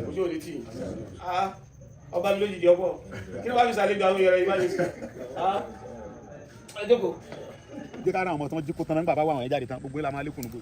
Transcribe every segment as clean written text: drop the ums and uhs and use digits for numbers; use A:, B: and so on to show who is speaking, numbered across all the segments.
A: ojú ò lè tì ọba mi lójijì ọ̀pọ̀ kí ló bá fi sàlẹ̀ gba àwọn èèyàn rẹ̀ ìbáyé sí ẹ jókòó.
B: jẹ́ ká ra àwọn ọmọ tí wọ́n jí kó tán náà nígbà bá wà wọ́n jáde tán gbogbo ẹ̀ la máa lékùn nígbò.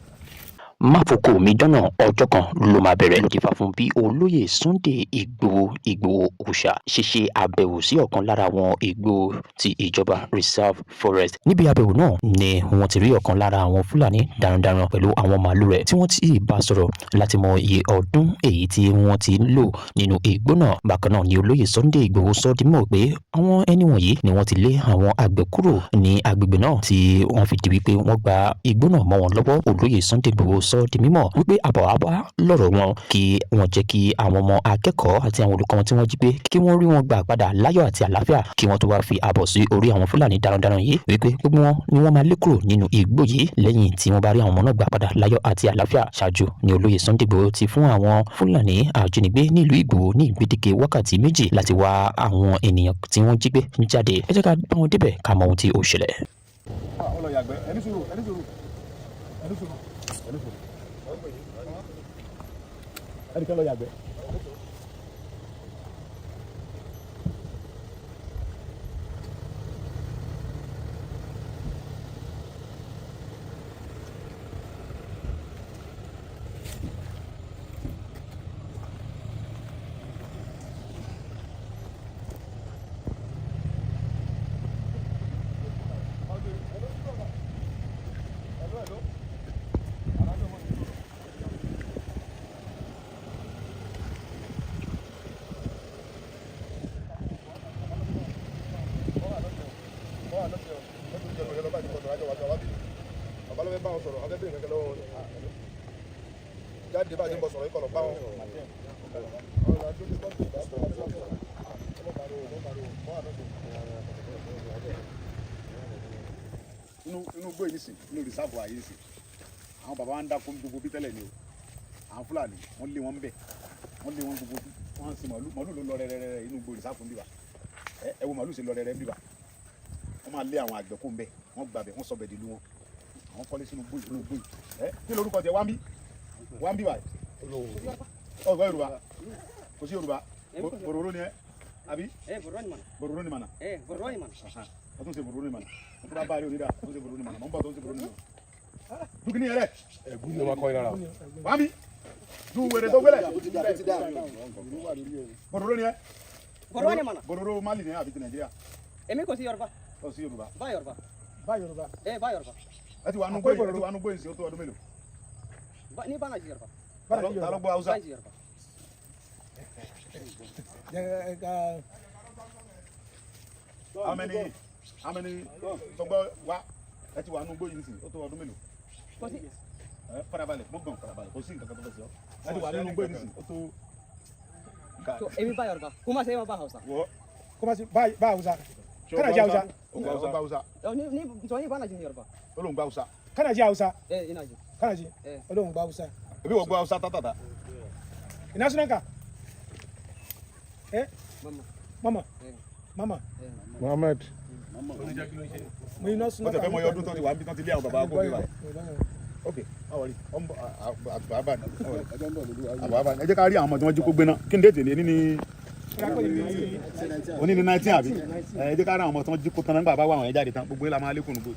C: máfòkò mi dọ́nà ọjọ́ kan ló máa bẹ̀rẹ̀ lóde fà fún bí olóyè Sunday Ìgbòho Òòṣà ṣe ṣe àbẹ̀wò sí ọ̀kan lára àwọn igbó ti ìjọba reserve forest. níbi àbẹ̀wò náà ni wọ́n ti rí ọ̀kan lára àwọn Fúlàní darandaran pẹ̀lú àwọn màálù rẹ̀ tí wọ́n ti bá sọ̀rọ̀ láti mọ iye ọdún èyí tí wọ́n ti ń lò nínú igbó náà. bákan náà ni olóyè Sunday Ìgbòho sọ di mọ̀ pé àwọn ẹni wọ̀nyí ni wọ́n ti lé àwọn àgbẹ̀ kúrò ní agbègbè náà tí wọ́n fi di wípé wọ́n gba igbó náà mọ́ wọn lọ́wọ́. olóyè Sunday Ìgbòho sọ di mímọ̀ wípé àbọ̀ àbá lọ́rọ̀ wọn kí wọ́n jẹ́ kí àwọn ọmọ akẹ́kọ̀ọ́ àti àwọn olùkọ́ wọn tí wọ́n jí gbé kí wọ́n rí wọn gbà padà láyọ̀ àti àlàáfíà kí wọ́n tó wá fi àbọ̀ sí orí àwọn Fúlàní darandaran yìí wípé gbogbo wọn ni wọ́n máa lé kúrò nínú igbó yìí lẹ́yìn tí wọ́n bá rí àwọn ọmọ náà gbà padà láyọ̀ àti àlàáfíà. ṣáájú ni olóyè Sunday Ìgbòho ti fún àwọn Fúlàní ajínigbé nílùú Ìgbòho ní gbèdéke wákàtí méjì láti wá àwọn ènìyàn tí wọ́n jí gbé jáde. ẹ jẹ́ ká bá wọn débẹ̀ ká mọ ohun tí ó ṣẹlẹ̀.
B: ẹnìkan lọ yàgbẹ́. jáde bá a ti ń bọ̀ sọ̀rọ̀ ikọ̀ lọ bá wọn. inú gbé yìí sí inú rìsáàbù àyè sí àwọn bàbá wa ń dáko gbogbo bí tẹ́lẹ̀ ni o àwọn Fúlàní wọ́n lé wọn bẹ̀ wọ́n lé wọn gbogbo bí wọ́n sin màálù ló lọ rẹ́rẹ́rẹ́ inú gbé rìsáàbù níbà ẹ wo màálù ṣe lọ rẹ́rẹ́ níbà wọ́n máa lé àwọn àgbẹ̀ kó ń bẹ̀ wọ́n gbàbẹ̀ wọ́n sọ bẹ̀ dìlú wọn àwọn kọ́lé sínú gbóyè kí lorúkọ tẹ wá ń bí báyìí ọgbà Yorùbá kò sí Yorùbá bòròró ni ẹ àbí bòròró ni mana ọtún ṣe bòròró ni mana ọtún bá báyìí onídàá ọtún ṣe bòròró ni mana mọ̀ ń bọ̀ tó ń ṣe bòròró ni mana dúkìní yẹrẹ ẹ̀gún ni wọ́n kọ́ iná ra wá mi du wèrè tó gbélé bòròró ni ẹ bòròró Mali ni àbí ti Nàìjíríà
D: èmi kò sí Yorùbá
B: ó sí Yorùbá
D: bá Yorùbá
A: bá Yorùbá
B: ẹ ti wà nù gbóyè sí ó tó ọdún mélòó
D: ní bá Nàìjíríà
B: ta ló gbọ́ Haúsá how many tọgbọ́ wa ẹ ti wà nù gbóyè sí ó tó ọdún mélòó farabalẹ̀ gbọ́ngàn farabalẹ̀ kò sí nǹkan tó fẹ́ sí ọ ẹ ti wà nínú gbóyè sí ó tó.
D: èmi bá Yorùbá kó má ṣe é bá Haúsá.
A: kó má ṣe bá Haúsá kana jẹ́ Haúsá.
B: ó gba Haúsá.
D: ní bá Nàìjíríà Yorùbá.
B: ó lóun gba Haúsá.
A: kana jẹ́ Haúsá.
D: ina ji.
A: kana jẹ́ olóhùn gba Haúsá.
B: ebi wọ́n gba Haúsá tátàtà.
A: ina sunanka. mama.
E: Mohammed.
A: mo ina sunanka.
B: wọ́n tẹ̀ fẹ́ mọ ọdún tó ti wà níbi tó ti lé àwọn bàbá akó mi báyìí. ok awọri àbá ẹ jẹ́ ká rí àwọn ọmọ tí wọ́n jí kó gbé náà kí n dé tèlé ní oní ní 19 àbí ẹ jẹ́ ká rí àwọn ọmọ tí wọ́n jí kó tán nígbà bá wà wọ́n jáde tán gbogbo ẹ̀ la máa lékún nígbò.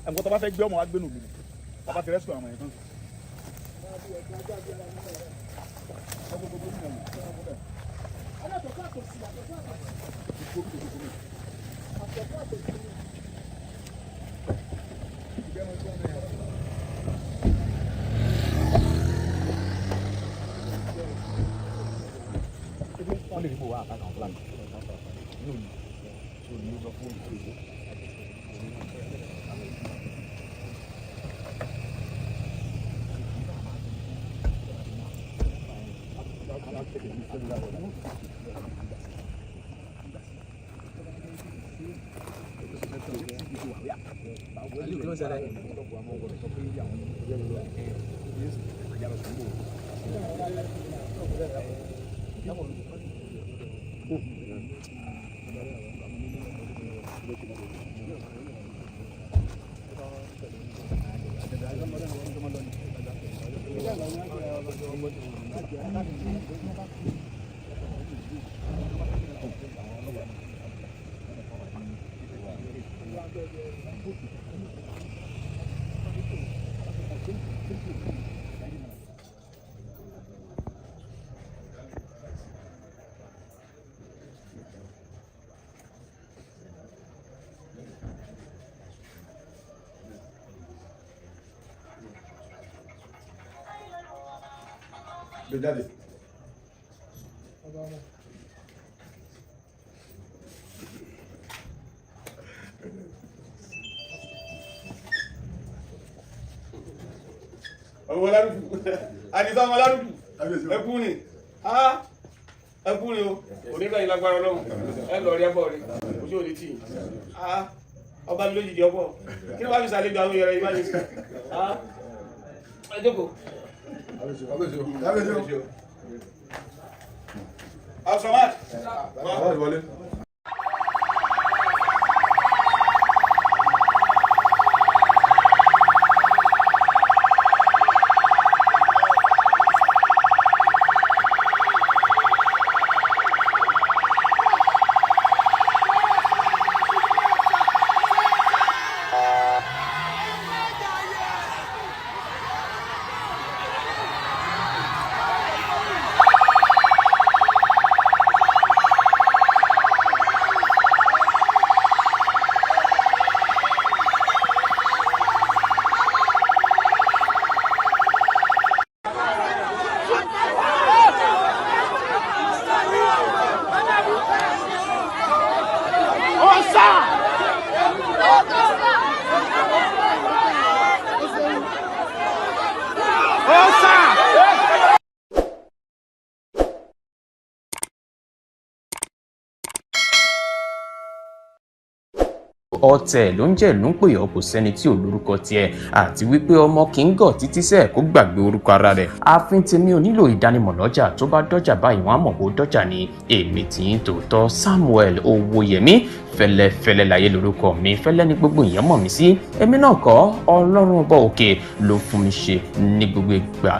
B: ẹ̀mọ́ tó bá fẹ́ gbé ọmọ wa gbé nù mí bàbá ti rẹ́sùn àwọn ẹ̀tàn. wọ́n lè rí bò wá àtàkùn fúlàní. Gbé jáde.
A: Ọmọ lárúkú. Àdìsá ọmọ lárúkú. Ẹkún ni. Ẹkún ni o. Onígbà yìí lágbára Ọlọ́run. Ẹ lọ rí ẹbọ rí. Ojú òní tì. Ọba mi lójijì ọ̀pọ̀. Kí ló bá fi sàlejò àwọn yẹrẹ ìbáyé sí? Ẹ jókòó. Abdulsamad.
B: Wọlé.
C: ọ̀tẹ̀ ló ń jẹ́ ló ń pè ọ́ kò sẹ́ni tí ò lórúkọ tiẹ̀ àti wípé ọmọ kì í gọ̀ títí sẹ́ẹ̀ kó gbàgbé orúkọ ara rẹ̀. ààfin tèmi ò nílò ìdánimọ̀ lọ́jà tó bá dọ́jà báyìí wọ́n á mọ̀ bó dọ́jà ni. èmi tí ń tòótọ́ Samuel Owóyẹmí fẹ́lẹ́fẹ́lẹ́ láyé lórúkọ mi, fẹ́lẹ́ ní gbogbo èèyàn mọ̀ mí sí. èmi náà kọ́ Ọlọ́run ọba òkè ló fún mi ṣe ní gbogbo ìgbà.